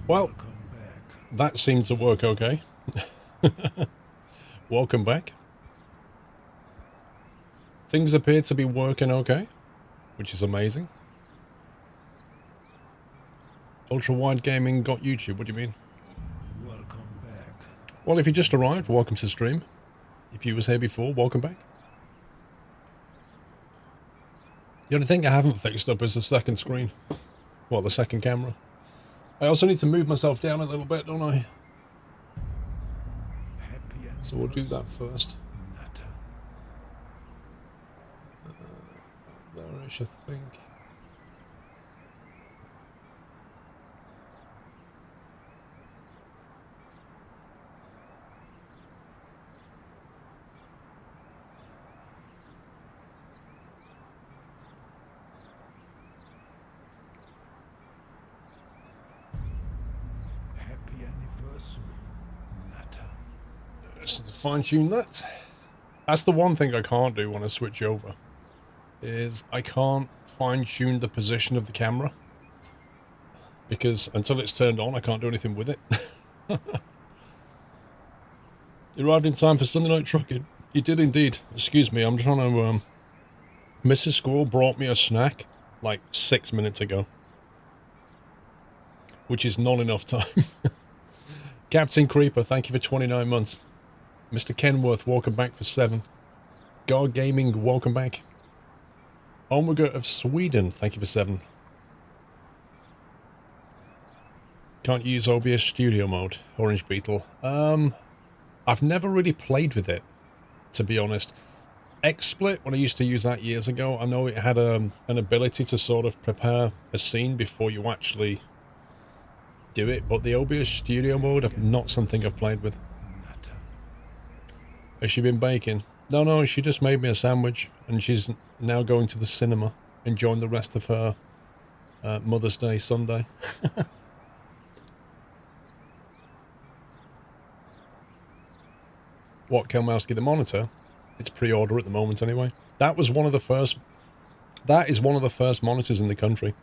Well, that seemed to work okay. Welcome back. Things appear to be working okay, which is amazing. Ultra-wide gaming got YouTube, what do you mean? Welcome back. Well, if you just arrived, welcome to the stream. If you was here before, welcome back. The only thing I haven't fixed up is the second screen. Well, the second camera. I also need to move myself down a little bit, don't I? So we'll do that first. There-ish, I think. Happy anniversary, Natter. Just to fine-tune that. That's the one thing I can't do when I switch over. Is I can't fine-tune the position of the camera. Because until it's turned on, I can't do anything with it. You arrived in time for Sunday night trucking. You did indeed. Excuse me, I'm trying to, Mrs. Squirrel brought me a snack, like 6 minutes ago. Which is not enough time. Captain Creeper, thank you for 29 months. Mr. Kenworth, welcome back for 7. God Gaming, welcome back. Omega of Sweden, thank you for 7. Can't use OBS Studio Mode, Orange Beetle. I've never really played with it, to be honest. XSplit, when I used to use that years ago, I know it had an ability to sort of prepare a scene before you actually do it, but the OBS Studio Mode is not something I've played with. Has she been baking? No, she just made me a sandwich, and she's now going to the cinema, enjoying the rest of her Mother's Day Sunday. What, Kelmowski, the monitor? It's pre-order at the moment anyway. That is one of the first monitors in the country.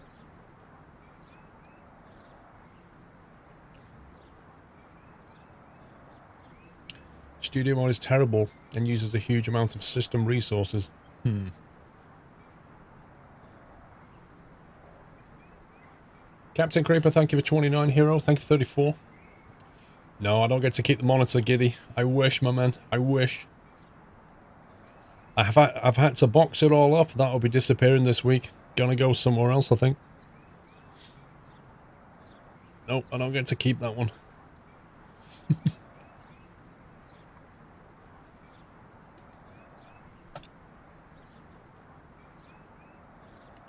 Studio mode is terrible and uses a huge amount of system resources. Captain Creeper, thank you for 29. Hero, thank you for 34. No, I don't get to keep the monitor, Giddy. I wish, my man. I wish. I've had to box it all up. That'll be disappearing this week. Gonna go somewhere else, I think. Nope, I don't get to keep that one.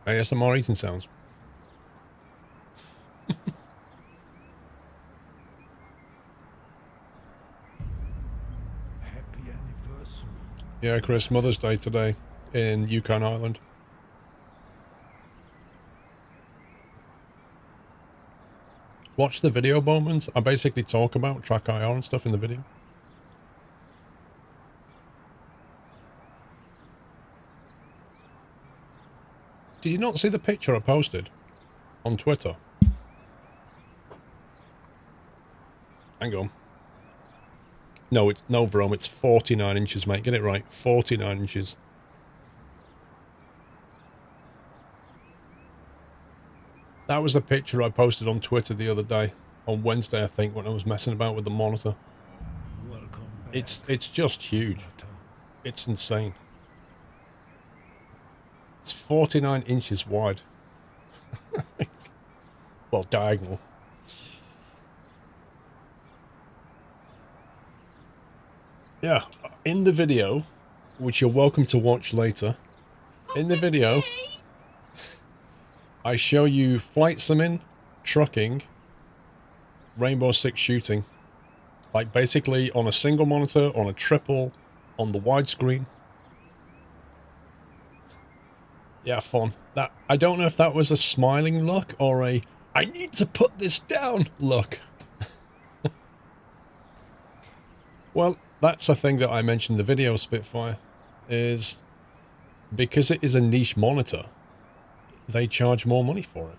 ASMR eating sounds. Happy anniversary. Yeah, Chris, Mother's Day today in Yukon Island. Watch the video moments. I basically talk about Track IR and stuff in the video. Did you not see the picture I posted on Twitter? Hang on. No, it's no Vrome, it's 49 inches, mate. Get it right. 49 inches. That was the picture I posted on Twitter the other day. On Wednesday, I think, when I was messing about with the monitor. Welcome back. It's just huge. It's insane. It's 49 inches wide. Well, diagonal. Yeah, in the video, which you're welcome to watch later, in the video, I show you flight simming, trucking, Rainbow Six shooting. Like basically on a single monitor, on a triple, on the widescreen. Yeah, fun. That I don't know if that was a smiling look or a I need to put this down look. Well, that's a thing that I mentioned in the video, Spitfire, is because it is a niche monitor, they charge more money for it.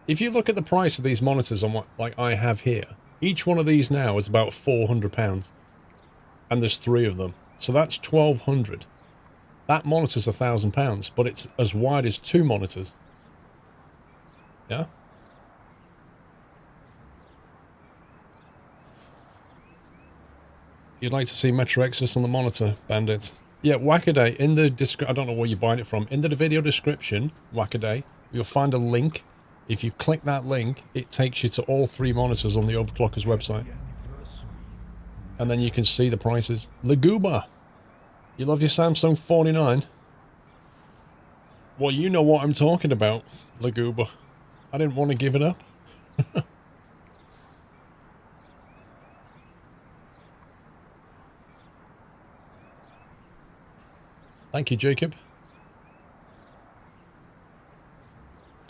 If you look at the price of these monitors on what like I have here, each one of these now is about £400, and there's 3 of them, so that's 1,200. That monitor's £1,000, but it's as wide as 2 monitors. Yeah. You'd like to see Metro Exodus on the monitor, Bandit? Yeah, Wackaday, in the I don't know where you're buying it from. In the video description, Wackaday, you'll find a link. If you click that link, it takes you to all 3 monitors on the Overclockers website. And then you can see the prices. Laguba, you love your Samsung 49? Well, you know what I'm talking about, Laguba. I didn't want to give it up. Thank you, Jacob.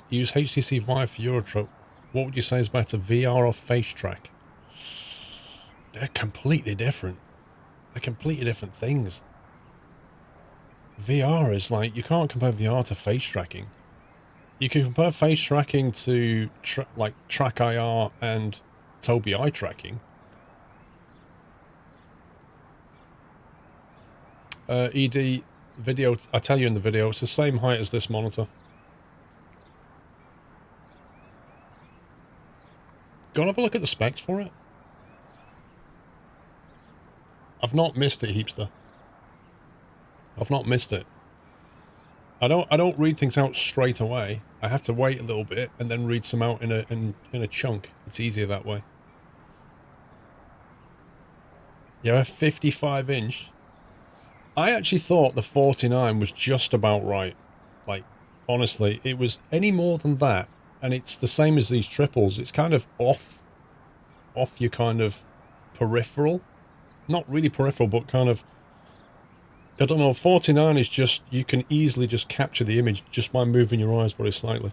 Use HTC Vive for Eurotrip. What would you say is better, VR or Face Track? They're completely different. They're completely different things. VR is like, you can't compare VR to face tracking. You can compare face tracking to like Track IR and Tobii eye tracking. ED video, I tell you in the video, it's the same height as this monitor. Go and have a look at the specs for it. I've not missed it, Heapster. I've not missed it. I don't read things out straight away. I have to wait a little bit and then read some out in a chunk. It's easier that way. Yeah, a 55-inch. I actually thought the 49 was just about right. Like, honestly, it was any more than that, and it's the same as these triples. It's kind of off your kind of peripheral. Not really peripheral, but kind of, I don't know, 49 is just, you can easily just capture the image just by moving your eyes very slightly.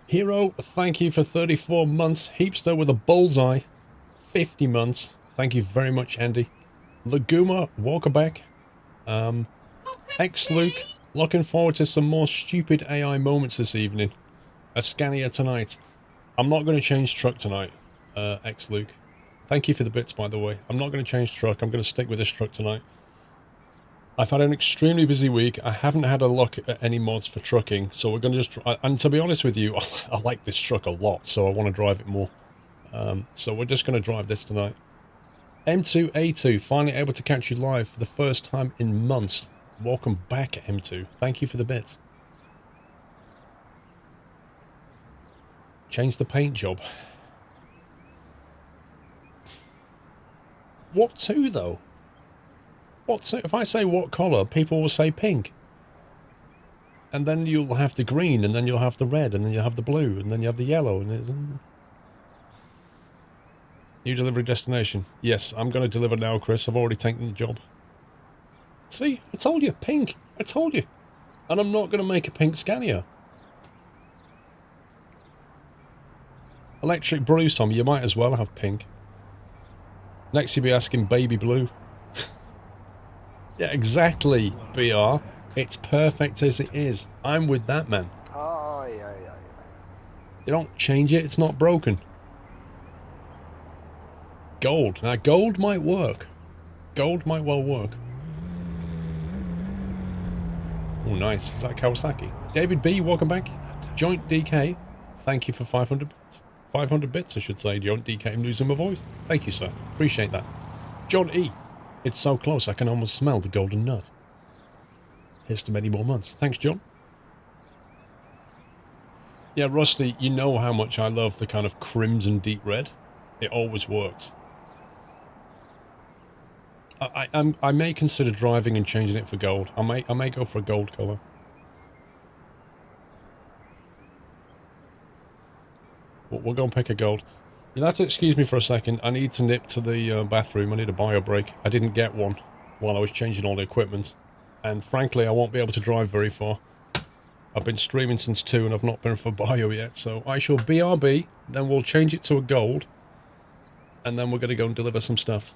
Hero, thank you for 34 months. Heapster with a bullseye, 50 months. Thank you very much, Andy. Laguma, Walkerback. X-Luke, looking forward to some more stupid AI moments this evening. A Scania tonight. I'm not going to change truck tonight, X-Luke. Thank you for the bits, by the way. I'm not going to change truck. I'm going to stick with this truck tonight. I've had an extremely busy week. I haven't had a look at any mods for trucking, so we're going to just... And to be honest with you, I like this truck a lot, so I want to drive it more. So we're just going to drive this tonight. M2A2, finally able to catch you live for the first time in months. Welcome back, M2. Thank you for the bits. Change the paint job. What to, though? What to? If I say what colour, people will say pink. And then you'll have the green, and then you'll have the red, and then you'll have the blue, and then you have the yellow, and it's... New delivery destination. Yes, I'm going to deliver now, Chris. I've already taken the job. See? I told you. Pink. I told you. And I'm not going to make a pink Scania. Electric blue, some. You might as well have pink. Next you'll be asking baby blue. Yeah, exactly, BR. It's perfect as it is. I'm with that, man. Oh, yeah. You don't change it. It's not broken. Gold. Now, gold might work. Gold might well work. Oh, nice. Is that Kawasaki? David B, welcome back. Joint DK, thank you for 500 bits. 500 bits, I should say. Joint DK, I'm losing my voice. Thank you, sir. Appreciate that. John E, it's so close, I can almost smell the golden nut. Here's to many more months. Thanks, John. Yeah, Rusty, you know how much I love the kind of crimson deep red. It always works. I may consider driving and changing it for gold. I may go for a gold colour. We'll go and pick a gold. You'll have to excuse me for a second. I need to nip to the bathroom. I need a bio break. I didn't get one while I was changing all the equipment. And frankly, I won't be able to drive very far. I've been streaming since 2 and I've not been for bio yet. So I shall BRB, then we'll change it to a gold. And then we're going to go and deliver some stuff.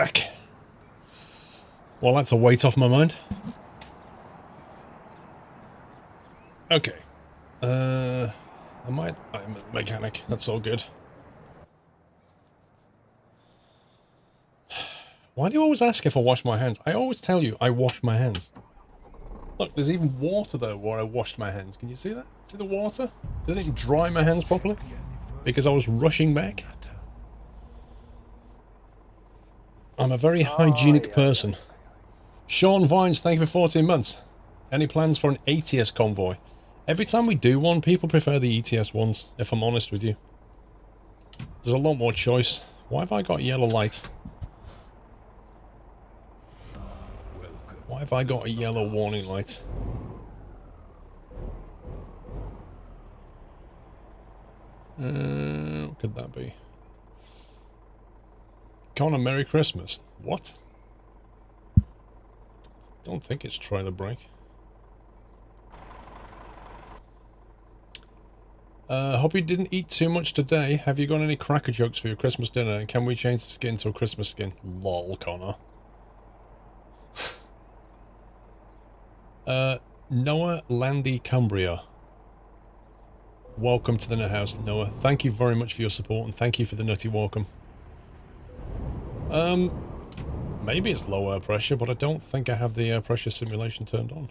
back. Well, that's a weight off my mind. Okay. I'm a mechanic. That's all good. Why do you always ask if I wash my hands? I always tell you I wash my hands. Look, there's even water there where I washed my hands. Can you see that? See the water? Didn't even dry my hands properly? Because I was rushing back. I'm a very hygienic person. Sean Vines, thank you for 14 months. Any plans for an ATS convoy? Every time we do one, people prefer the ETS ones, if I'm honest with you. There's a lot more choice. Why have I got yellow light? Why have I got a yellow warning light? What could that be? Connor, Merry Christmas. What? Don't think it's try the break. Hope you didn't eat too much today. Have you got any cracker jokes for your Christmas dinner? And can we change the skin to a Christmas skin? Lol, Connor. Noah Landy Cumbria. Welcome to the Nut House, Noah. Thank you very much for your support, and thank you for the nutty welcome. Maybe it's low air pressure, but I don't think I have the air pressure simulation turned on.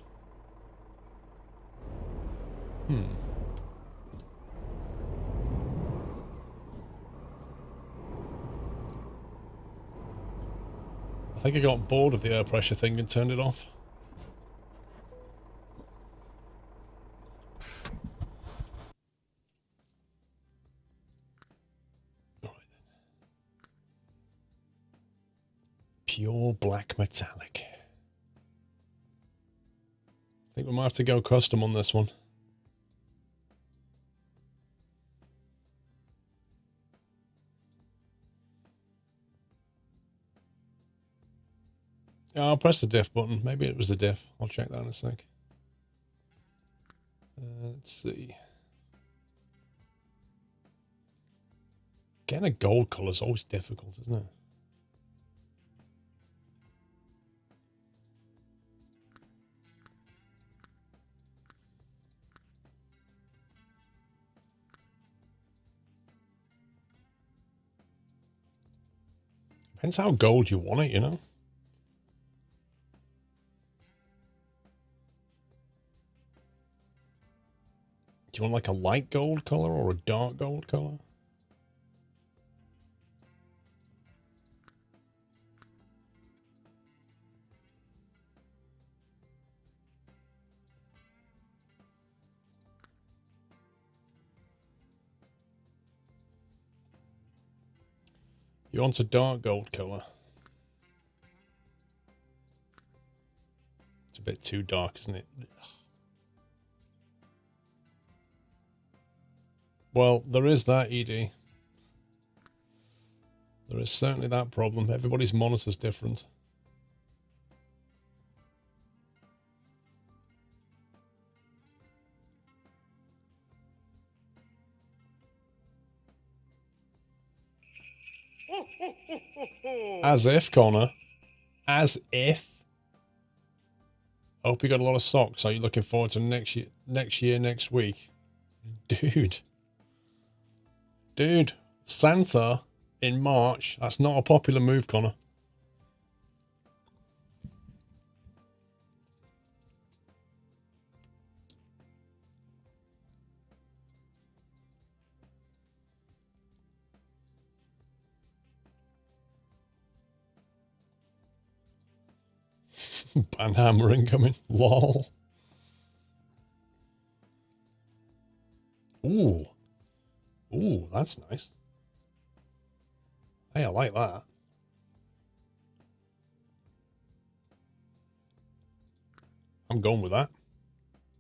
I think I got bored of the air pressure thing and turned it off. Alright then. Pure black metallic. I think we might have to go custom on this one. I'll press the diff button. Maybe it was the diff. I'll check that in a sec. Let's see. Getting a gold colour is always difficult, isn't it? Depends how gold you want it, you know? Do you want like a light gold colour or a dark gold colour? You want a dark gold colour? It's a bit too dark, isn't it? Well, there is that, ED. There is certainly that problem. Everybody's monitor's different. As if, Connor. As if. I hope you got a lot of socks. Are you looking forward to next year, next week? Dude. Dude. Santa in March. That's not a popular move, Connor. Banhammer incoming. Lol. Ooh. Ooh, that's nice. Hey, I like that. I'm going with that.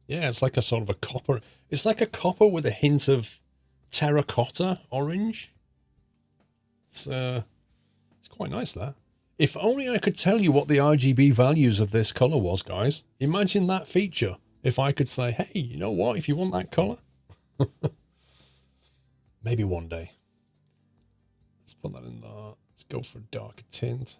Yeah, it's like a sort of a copper. It's like a copper with a hint of terracotta orange. It's quite nice, that. If only I could tell you what the RGB values of this color was, guys. Imagine that feature. If I could say, hey, you know what? If you want that color. Maybe one day. Let's put that in there. Let's go for a darker tint.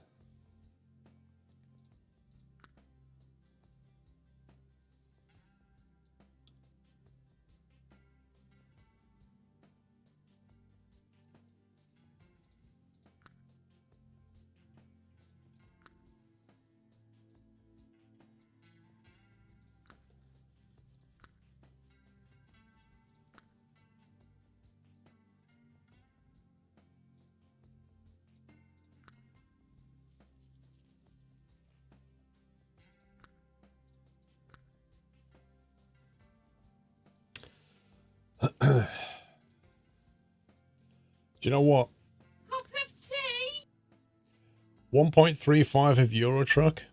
Do you know what? Cup of tea. 1.35 of Euro Truck.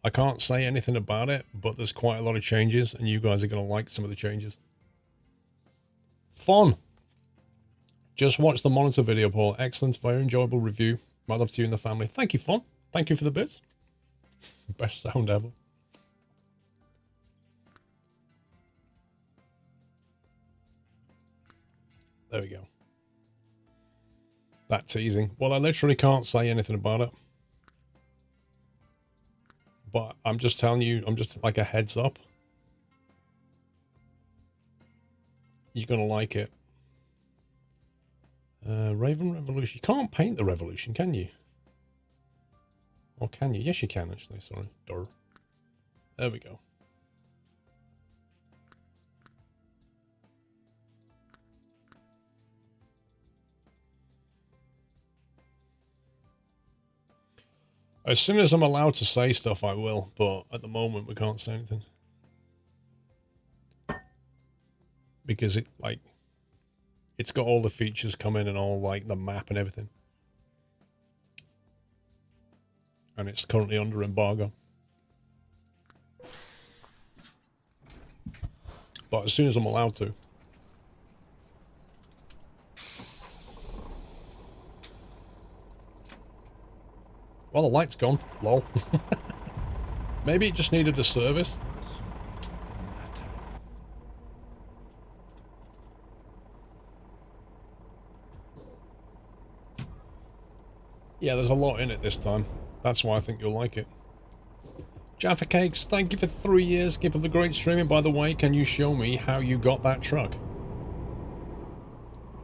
I can't say anything about it, but there's quite a lot of changes, and you guys are going to like some of the changes. Fun. Just watch the monitor video, Paul. Excellent, very enjoyable review. My love to you and the family. Thank you, Fun. Thank you for the bits. Best sound ever. There we go. That teasing. Well, I literally can't say anything about it. But I'm just telling you, I'm just like a heads up. You're going to like it. Raven Revolution. You can't paint the Revolution, can you? Or can you? Yes, you can, actually. Sorry. Durr. There we go. As soon as I'm allowed to say stuff, I will. But at the moment, we can't say anything. Because it, like... It's got all the features coming and all, like, the map and everything. And it's currently under embargo. But as soon as I'm allowed to. Well, the light's gone. Lol. Maybe it just needed a service. Yeah, there's a lot in it this time. That's why I think you'll like it. Jaffa Cakes, thank you for 3 years. Keep up the great streaming. By the way, can you show me how you got that truck?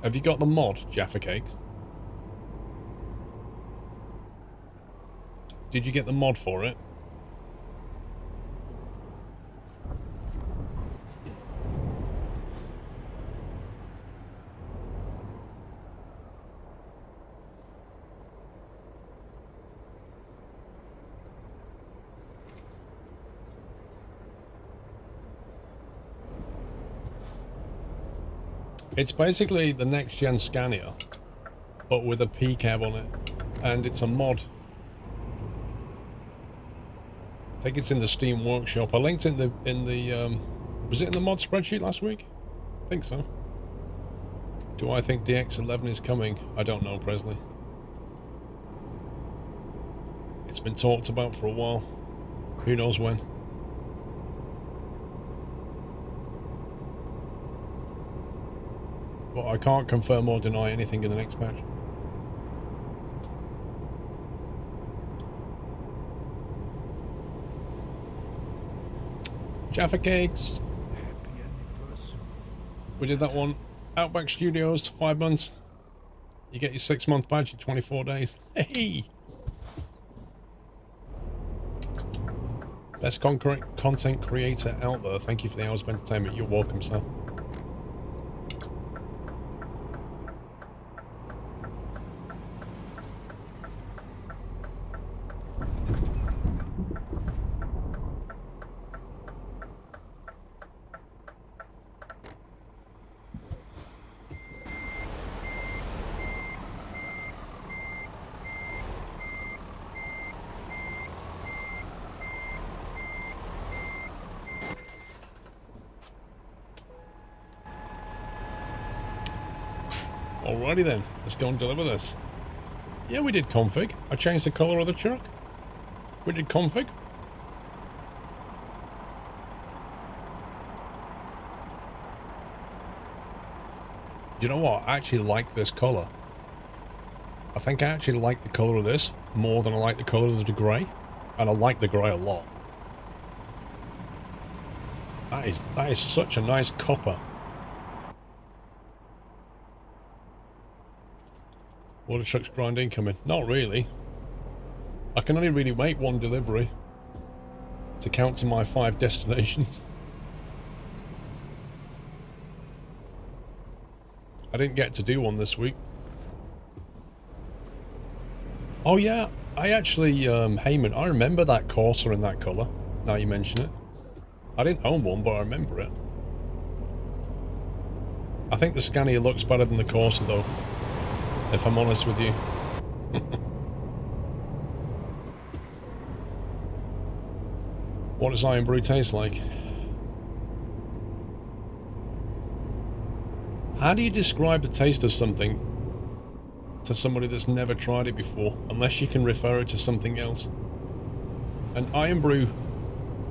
Have you got the mod, Jaffa Cakes? Did you get the mod for it? It's basically the next gen Scania, but with a P cab on it, and it's a mod. I think it's in the Steam Workshop. I linked it in the was it in the mod spreadsheet last week? I think so. Do I think DX11 is coming? I don't know, Presley. It's been talked about for a while. Who knows when? But I can't confirm or deny anything in the next patch. Jaffa Cakes. Happy anniversary. We did that one. Outback Studios, 5 months. You get your 6-month badge in 24 days. Hey! Best content creator out there. Thank you for the hours of entertainment. You're welcome, sir. Alrighty then, let's go and deliver this. Yeah, we did config. I changed the colour of the truck. We did config. You know what? I actually like this colour. I think I actually like the colour of this more than I like the colour of the grey. And I like the grey a lot. That is such a nice copper. Water truck's grind incoming. Not really. I can only really make one delivery to count to my 5 destinations. I didn't get to do one this week. Oh yeah, I actually, Heyman, I remember that Corsa in that colour, now you mention it. I didn't own one, but I remember it. I think the Scania looks better than the Corsa though, if I'm honest with you. What does Iron Brew taste like? How do you describe the taste of something to somebody that's never tried it before, unless you can refer it to something else? And Iron Brew,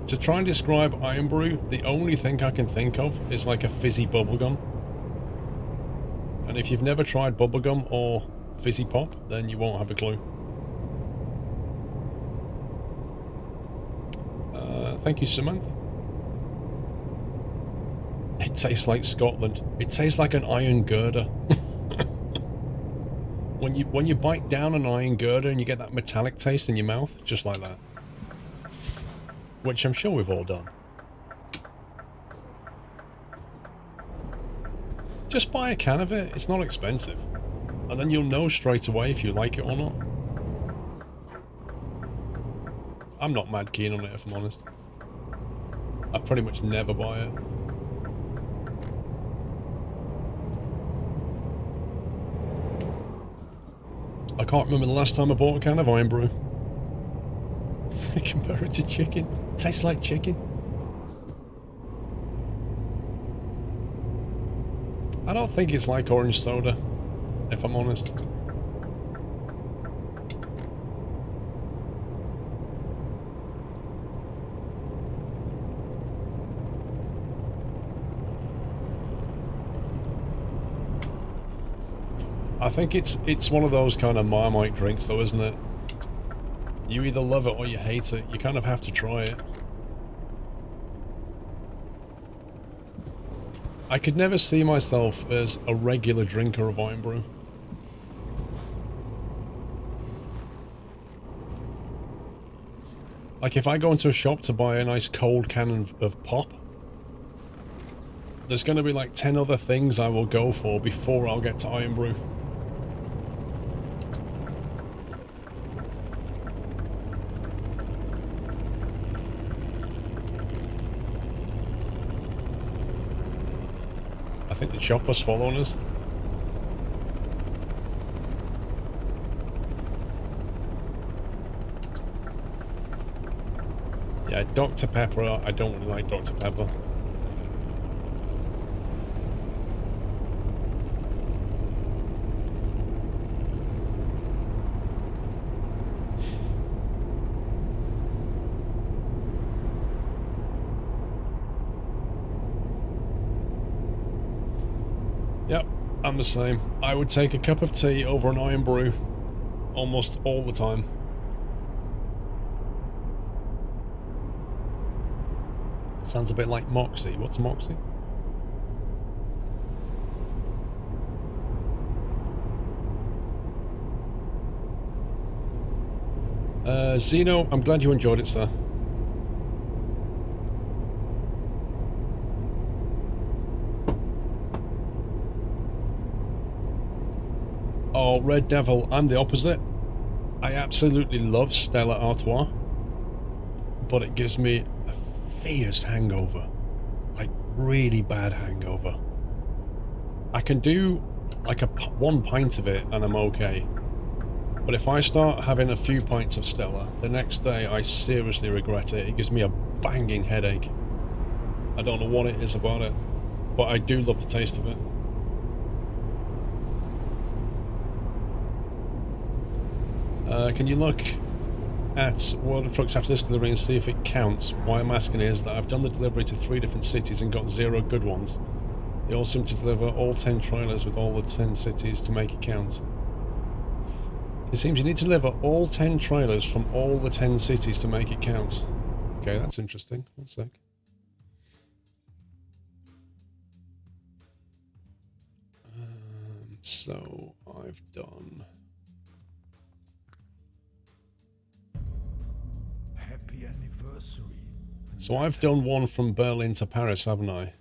to try and describe Iron Brew, the only thing I can think of is like a fizzy bubblegum. And if you've never tried bubblegum or fizzy pop, then you won't have a clue. Thank you, Samantha. It tastes like Scotland. It tastes like an iron girder. When you bite down an iron girder and you get that metallic taste in your mouth, just like that. Which I'm sure we've all done. Just buy a can of it, it's not expensive. And then you'll know straight away if you like it or not. I'm not mad keen on it, if I'm honest. I pretty much never buy it. I can't remember the last time I bought a can of Iron Brew. I compare it to chicken. It tastes like chicken. I don't think it's like orange soda, if I'm honest. I think it's one of those kind of Marmite drinks though, isn't it? You either love it or you hate it. You kind of have to try it. I could never see myself as a regular drinker of Iron Brew. Like if I go into a shop to buy a nice cold can of pop, there's going to be like 10 other things I will go for before I'll get to Iron Brew. I think the chopper's following us. Yeah, Dr. Pepper, I don't really like Dr. Pepper. Yep, I'm the same. I would take a cup of tea over an Iron Brew almost all the time. Sounds a bit like Moxie. What's Moxie? Zeno, I'm glad you enjoyed it, sir. Oh, Red Devil, I'm the opposite. I absolutely love Stella Artois, but it gives me a fierce hangover. Like, really bad hangover. I can do, like, one pint of it and I'm okay. But if I start having a few pints of Stella, the next day I seriously regret it. It gives me a banging headache. I don't know what it is about it, but I do love the taste of it. Can you look at World of Trucks after this delivery and see if it counts? Why I'm asking is that I've done the delivery to 3 different cities and got 0 good ones. They all seem to deliver all 10 trailers with all the 10 cities to make it count. It seems you need to deliver all 10 trailers from all the 10 cities to make it count. Okay, that's interesting. 1 sec. So, I've done... Happy anniversary. So I've done one from Berlin to Paris, haven't I?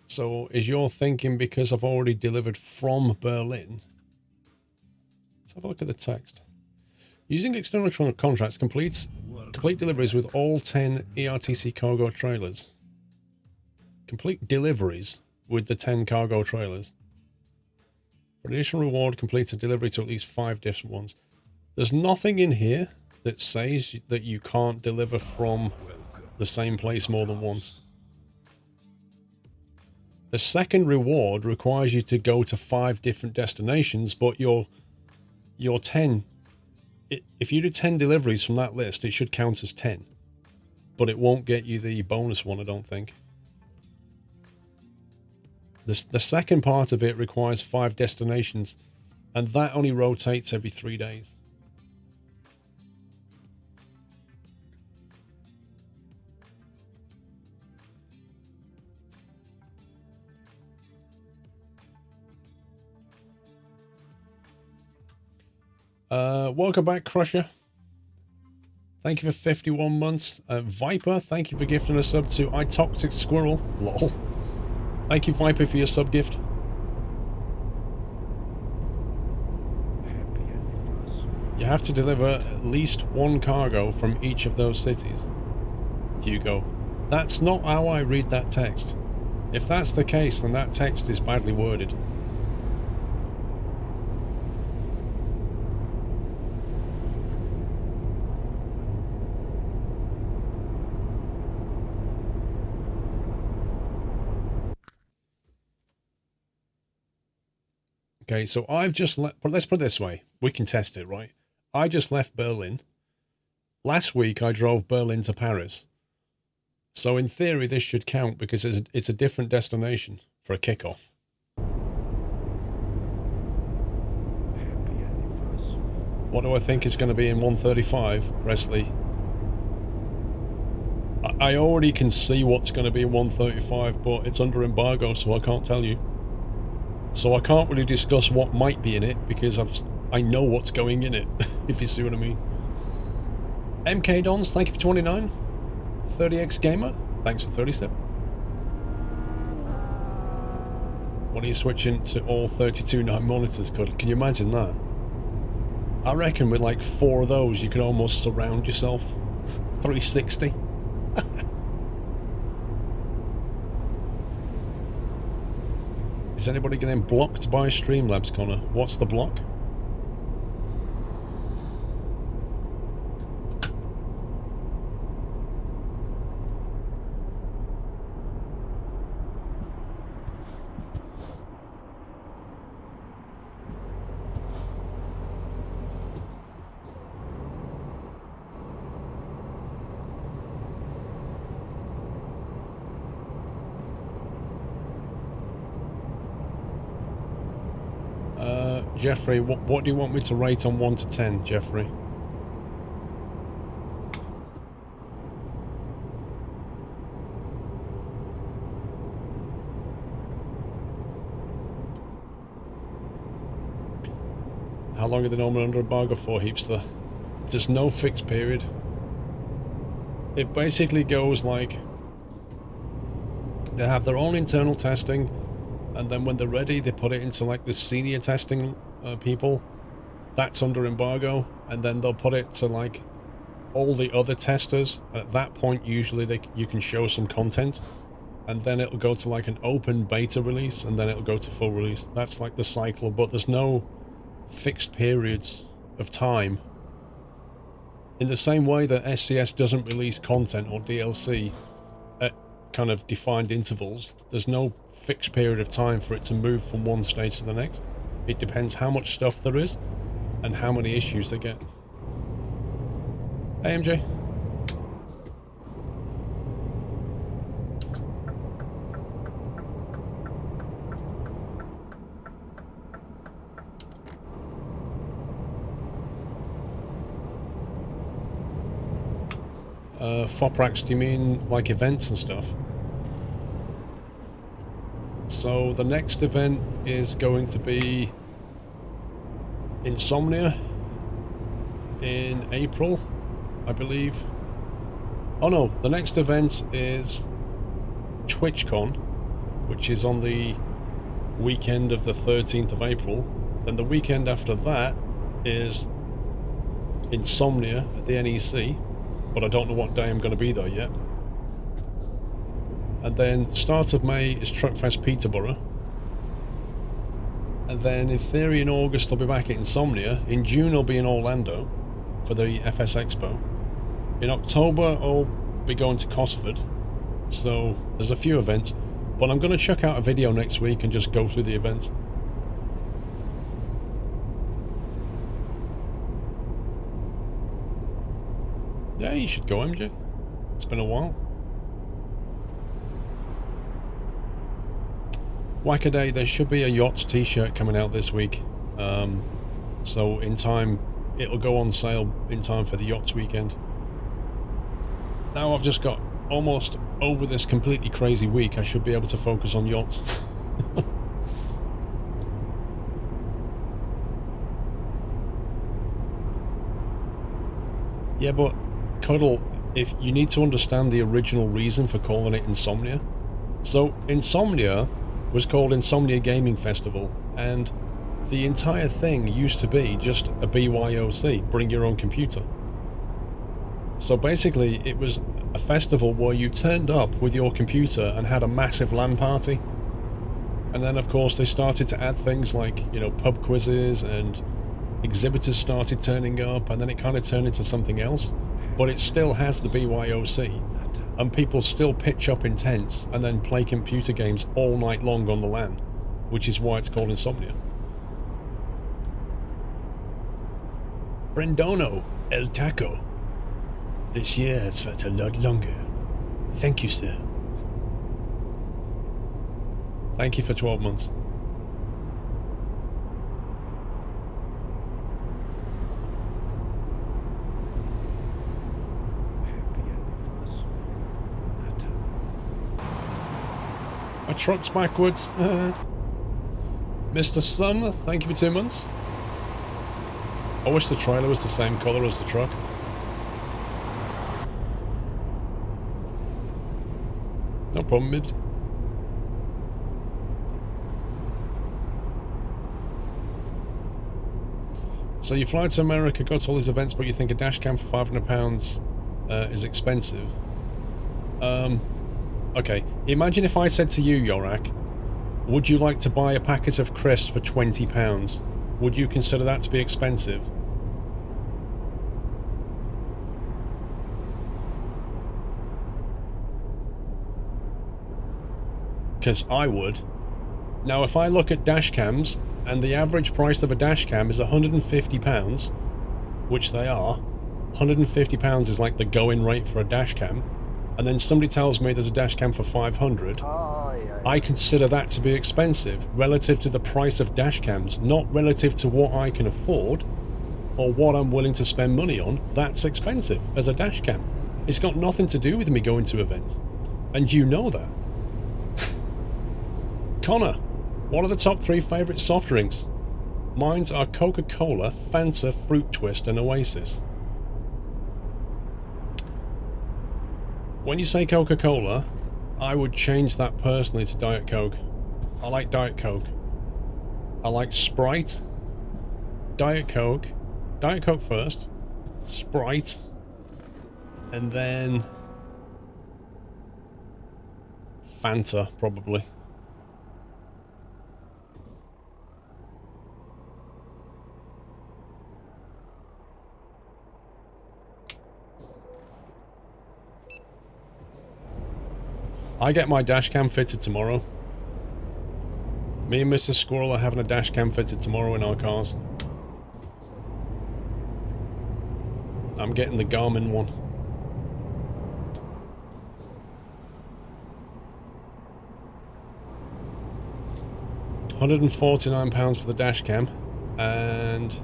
So is your thinking because I've already delivered from Berlin? Let's have a look at the text. Using external contracts, complete deliveries with all 10 ERTC cargo trailers. Complete deliveries with the 10 cargo trailers. For additional reward, complete a delivery to at least 5 different ones. There's nothing in here that says that you can't deliver from the same place more than once. The second reward requires you to go to 5 different destinations, but your 10, if you do 10 deliveries from that list, it should count as 10. But it won't get you the bonus one, I don't think. The second part of it requires 5 destinations, and that only rotates every 3 days. Welcome back, Crusher. Thank you for 51 months. Viper, thank you for gifting a sub to iToxic Squirrel. Lol. Thank you, Viper, for your sub gift. Happy anniversary. You have to deliver at least 1 cargo from each of those cities. Hugo. That's not how I read that text. If that's the case, then that text is badly worded. Okay, so I've just left, but let's put it this way. We can test it, right? I just left Berlin. Last week, I drove Berlin to Paris. So in theory, this should count because it's a different destination for a kickoff. Happy anniversary. What do I think is going to be in 135, Presley? I already can see what's going to be in 135, but it's under embargo, so I can't tell you. So I can't really discuss what might be in it because I know what's going in it, if you see what I mean. MK Dons, thank you for 29. 30X Gamer, thanks for 37. When are you switching to all 32.9 monitors? Can you imagine that? I reckon with like 4 of those you can almost surround yourself. 360. Is anybody getting blocked by Streamlabs, Connor? What's the block? Jeffrey, what do you want me to rate on 1 to 10, Jeffrey? How long are they normally under embargo for, Heapster? There's no fixed period. It basically goes like they have their own internal testing, and then when they're ready, they put it into like the senior testing people. That's under embargo, and then they'll put it to like all the other testers. At that point, usually you can show some content, and then it'll go to like an open beta release, and then it'll go to full release. That's like the cycle, but there's no fixed periods of time. In the same way that SCS doesn't release content or DLC at kind of defined intervals, there's no fixed period of time for it to move from one stage to the next. It depends how much stuff there is and how many issues they get. Hey, MJ. Foprax, do you mean like events and stuff? So the next event is going to be Insomnia in April, I believe. Oh no, the next event is TwitchCon, which is on the weekend of the 13th of April. Then the weekend after that is Insomnia at the NEC, but I don't know what day I'm going to be there yet. And then start of May is Truckfest Peterborough. And then in theory in August I'll be back at Insomnia. In June I'll be in Orlando for the FS Expo. In October I'll be going to Cosford. So there's a few events. But I'm going to check out a video next week and just go through the events. Yeah, you should go, MJ. It's been a while. Wackaday, there should be a Yachts t-shirt coming out this week. So in time, it'll go on sale in time for the Yachts weekend. Now I've just got almost over this completely crazy week, I should be able to focus on Yachts. Yeah, but Cuddle, if you need to understand the original reason for calling it Insomnia. So Insomnia was called Insomnia Gaming Festival, and the entire thing used to be just a BYOC, bring your own computer. So basically it was a festival where you turned up with your computer and had a massive LAN party. And then of course they started to add things like, you know, pub quizzes, and exhibitors started turning up, and then it kind of turned into something else. But it still has the BYOC, and people still pitch up in tents and then play computer games all night long on the LAN, which is why it's called Insomnia. Brendono El Taco. This year has felt a lot longer. Thank you, sir. Thank you for 12 months. My truck's backwards. Mr. Sun, thank you for 2 months. I wish the trailer was the same colour as the truck. No problem, Mibs. So you fly to America, go to all these events, but you think a dash cam for £500 is expensive. Okay, imagine if I said to you, Yorak, would you like to buy a packet of crisps for £20? Would you consider that to be expensive? Because I would. Now if I look at dash cams, and the average price of a dash cam is £150, which they are, £150 is like the going rate for a dash cam, and then somebody tells me there's a dash cam for 500, I consider that to be expensive relative to the price of dash cams, not relative to what I can afford or what I'm willing to spend money on. That's expensive as a dash cam. It's got nothing to do with me going to events, and you know that. Connor, what are the top 3 favourite soft drinks? Mines are Coca-Cola, Fanta, Fruit Twist and Oasis. When you say Coca-Cola, I would change that personally to Diet Coke. I like Diet Coke. I like Sprite, Diet Coke first, Sprite, and then Fanta, probably. I get my dash cam fitted tomorrow. Me and Mr. Squirrel are having a dash cam fitted tomorrow in our cars. I'm getting the Garmin one. £149 for the dash cam and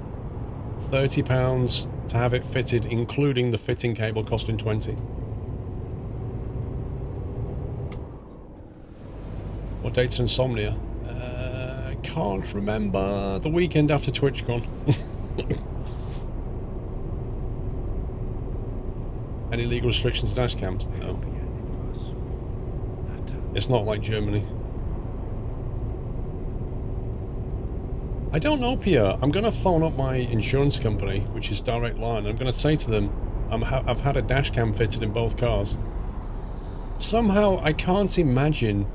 £30 to have it fitted, including the fitting cable costing $20. What date's Insomnia? Can't remember. The weekend after TwitchCon. Any legal restrictions to dash cams? No. It's not like Germany. I don't know, Pierre. I'm going to phone up my insurance company, which is Direct Line. I'm going to say to them, I've had a dash cam fitted in both cars. Somehow I can't imagine,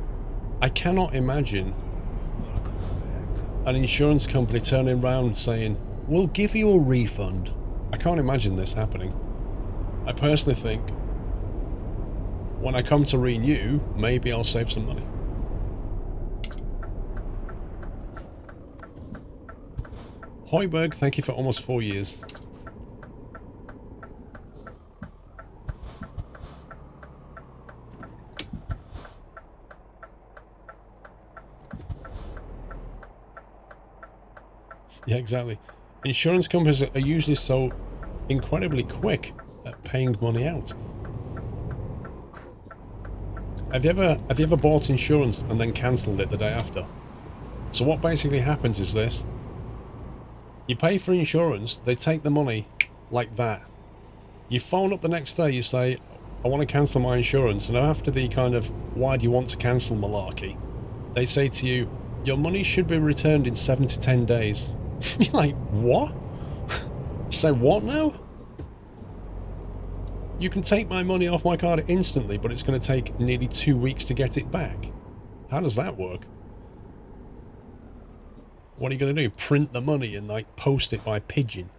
I cannot imagine an insurance company turning around saying, we'll give you a refund. I can't imagine this happening. I personally think when I come to renew, maybe I'll save some money. Hoiberg, thank you for almost 4 years. Yeah, exactly. Insurance companies are usually so incredibly quick at paying money out. Have you ever bought insurance and then cancelled it the day after? So what basically happens is this. You pay for insurance, they take the money like that. You phone up the next day, you say, I want to cancel my insurance, and after the kind of, why do you want to cancel malarkey, they say to you, your money should be returned in 7 to 10 days. You're like, what? Say what now? You can take my money off my card instantly, but it's going to take nearly 2 weeks to get it back. How does that work? What are you going to do? Print the money and like post it by pigeon?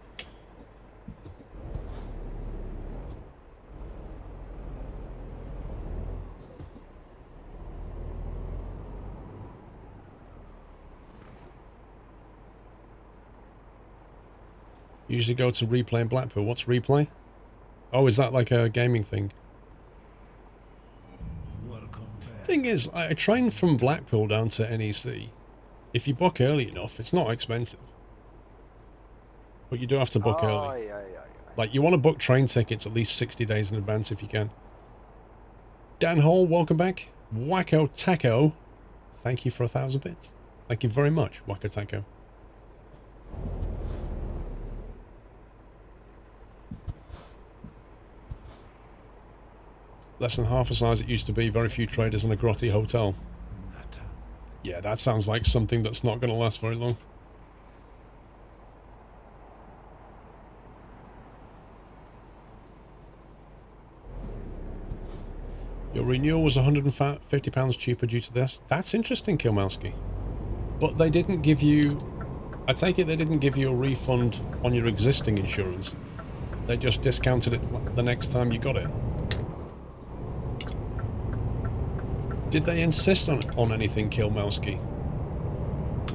Usually go to replay in Blackpool. What's replay? Oh, is that like a gaming thing? Welcome back. Thing is, I train from Blackpool down to NEC. If you book early enough, it's not expensive. But you do have to book early. Yeah. Like, you want to book train tickets at least 60 days in advance if you can. Dan Hall, welcome back. Wacko Taco, thank you for 1,000 bits. Thank you very much, Wacko Taco. Less than half the size it used to be, very few traders in a grotty hotel. Nata. Yeah, that sounds like something that's not going to last very long. Your renewal was £150 cheaper due to this. That's interesting, Kilmowski. But they didn't give you... I take it they didn't give you a refund on your existing insurance. They just discounted it the next time you got it. Did they insist on anything, Kilmowski?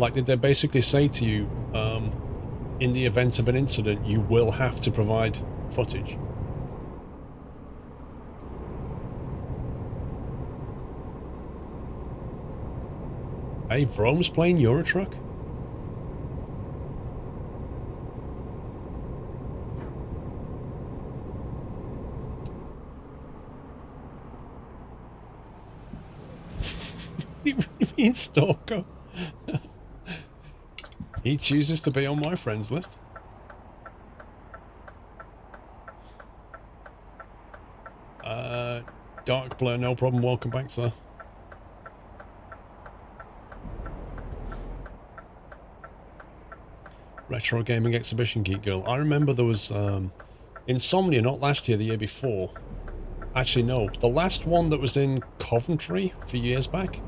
Like, did they basically say to you, in the event of an incident, you will have to provide footage? Hey, Vrome's playing Eurotruck? You mean Stalker? He chooses to be on my friends list. Dark Blur, no problem. Welcome back, sir. Retro Gaming Exhibition Geek Girl. I remember there was Insomnia, not last year, the year before. Actually, no. The last one that was in Coventry a few years back.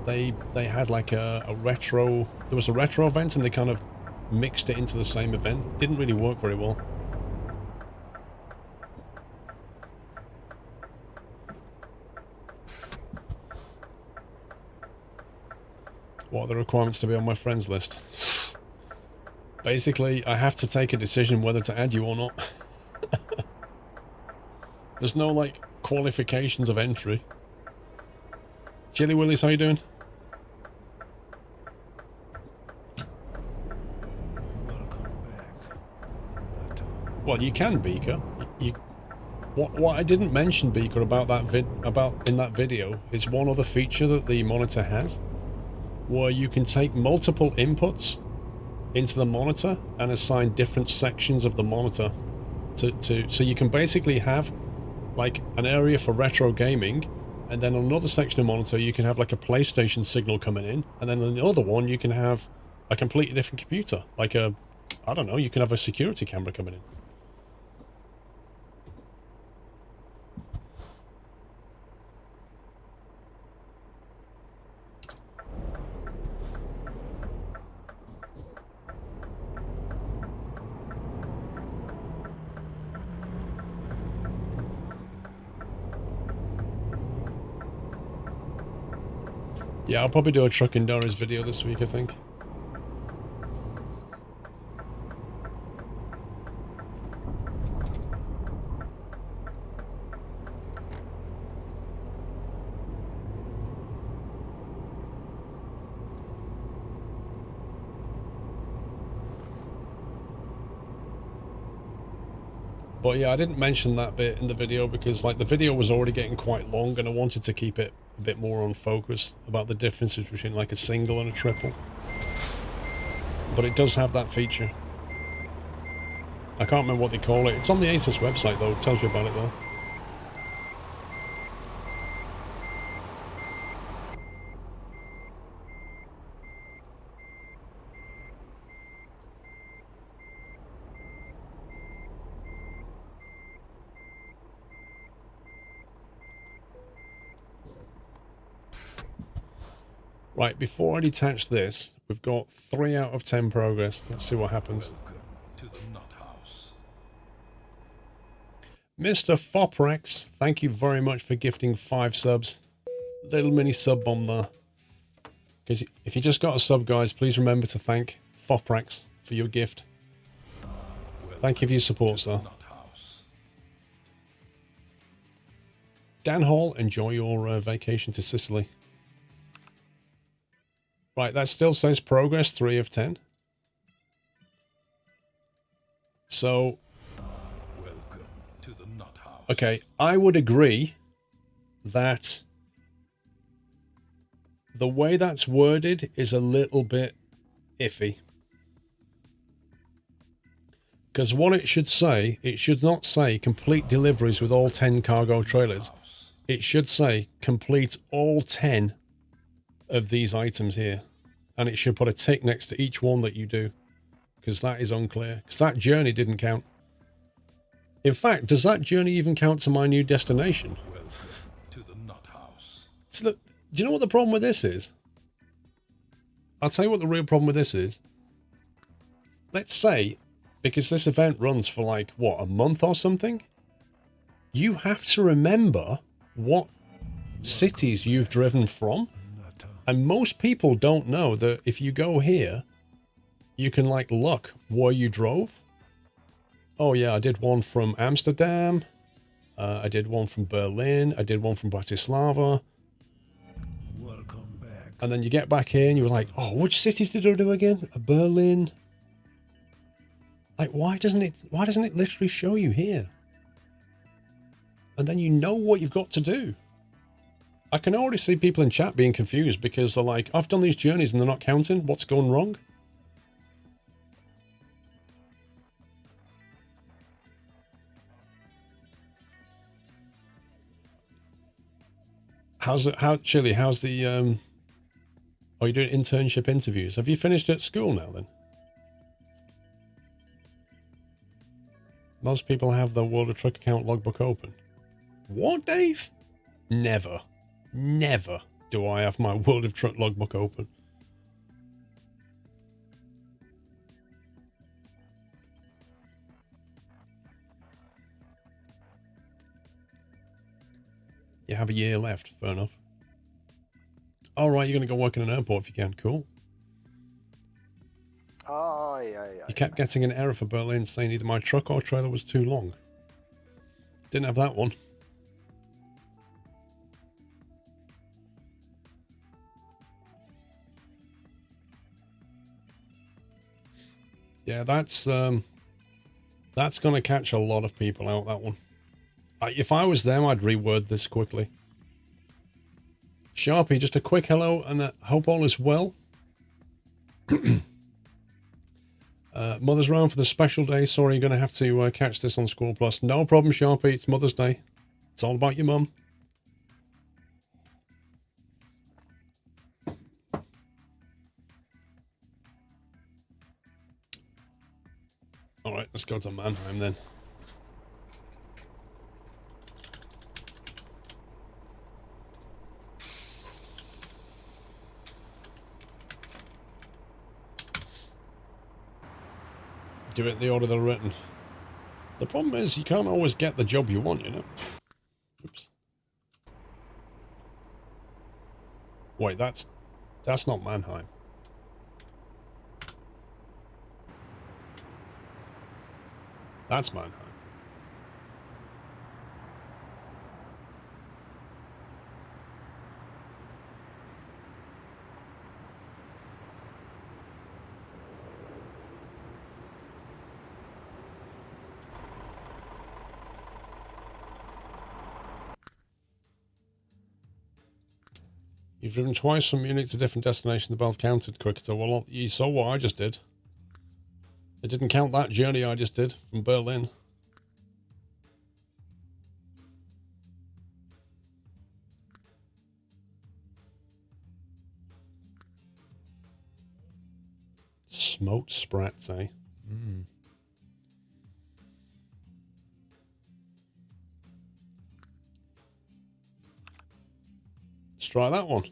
They had like a retro... There was a retro event and they kind of mixed it into the same event. Didn't really work very well. What are the requirements to be on my friends list? Basically, I have to take a decision whether to add you or not. There's no, like, qualifications of entry. Chili Willis, how you doing? Welcome back. Nata. Well, you can, Beaker. What I didn't mention, Beaker, about that in that video is one other feature that the monitor has, where you can take multiple inputs into the monitor and assign different sections of the monitor so you can basically have like an area for retro gaming, and then on another section of monitor you can have like a PlayStation signal coming in, and then on the other one you can have a completely different computer, like a, I don't know, you can have a security camera coming in. Yeah, I'll probably do a Truck and Doris video this week, I think. But yeah, I didn't mention that bit in the video because like the video was already getting quite long and I wanted to keep it a bit more on focus about the differences between like a single and a triple. But it does have that feature. I can't remember what they call it. It's on the Asus website though, it tells you about it though. Right, before I detach this, we've got 3 out of 10 progress. Let's see what happens. Welcome to the Nut House. Mr. Foprex, thank you very much for gifting 5 subs. Little mini sub bomb there. Because if you just got a sub, guys, please remember to thank Foprex for your gift. Thank you for your support, sir. Nut House. Dan Hall, enjoy your vacation to Sicily. Right, that still says progress 3 of 10. So, Welcome to the Nut House. okay, I would agree that the way that's worded is a little bit iffy. Because what it should not say complete deliveries with all 10 cargo trailers. It should say complete all 10 of these items here. And it should put a tick next to each one that you do. Because that is unclear. Because that journey didn't count. In fact, does that journey even count to my new destination? Welcome to the Nut House. So do you know what the problem with this is? I'll tell you what the real problem with this is. Let's say, because this event runs for like, what, a month or something? You have to remember what cities you've driven from. And most people don't know that if you go here, you can like look where you drove. Oh yeah, I did one from Amsterdam. I did one from Berlin. I did one from Bratislava. Welcome back. And then you get back here and you were like, oh, which cities did I do again? Berlin. Like, why doesn't it literally show you here? And then you know what you've got to do. I can already see people in chat being confused because they're like, I've done these journeys and they're not counting. What's going wrong? How's the, are you doing internship interviews? Have you finished at school now then? Most people have the World of Truck account logbook open. What, Dave? Never. Never do I have my World of Truck logbook open. You have a year left, fair enough. All right, you're going to go work in an airport if you can. Cool. Oh, yeah. You kept getting an error for Berlin saying either my truck or trailer was too long. Didn't have that one. Yeah, that's going to catch a lot of people out, that one. If I was them, I'd reword this quickly. Sharpie, just a quick hello and hope all is well. Mother's round for the special day. Sorry, you're going to have to catch this on SquirrelPlus. No problem, Sharpie. It's Mother's Day. It's all about your mum. All right, let's go to Mannheim then. Do it in the order they're written. The problem is you can't always get the job you want, you know. Oops. Wait, that's not Mannheim. That's Mannheim. You've driven twice from Munich to different destinations. They both counted, Cricketer. Well, you saw what I just did. It didn't count that journey I just did from Berlin. Smoked sprats, eh? Mm. Let's try that one.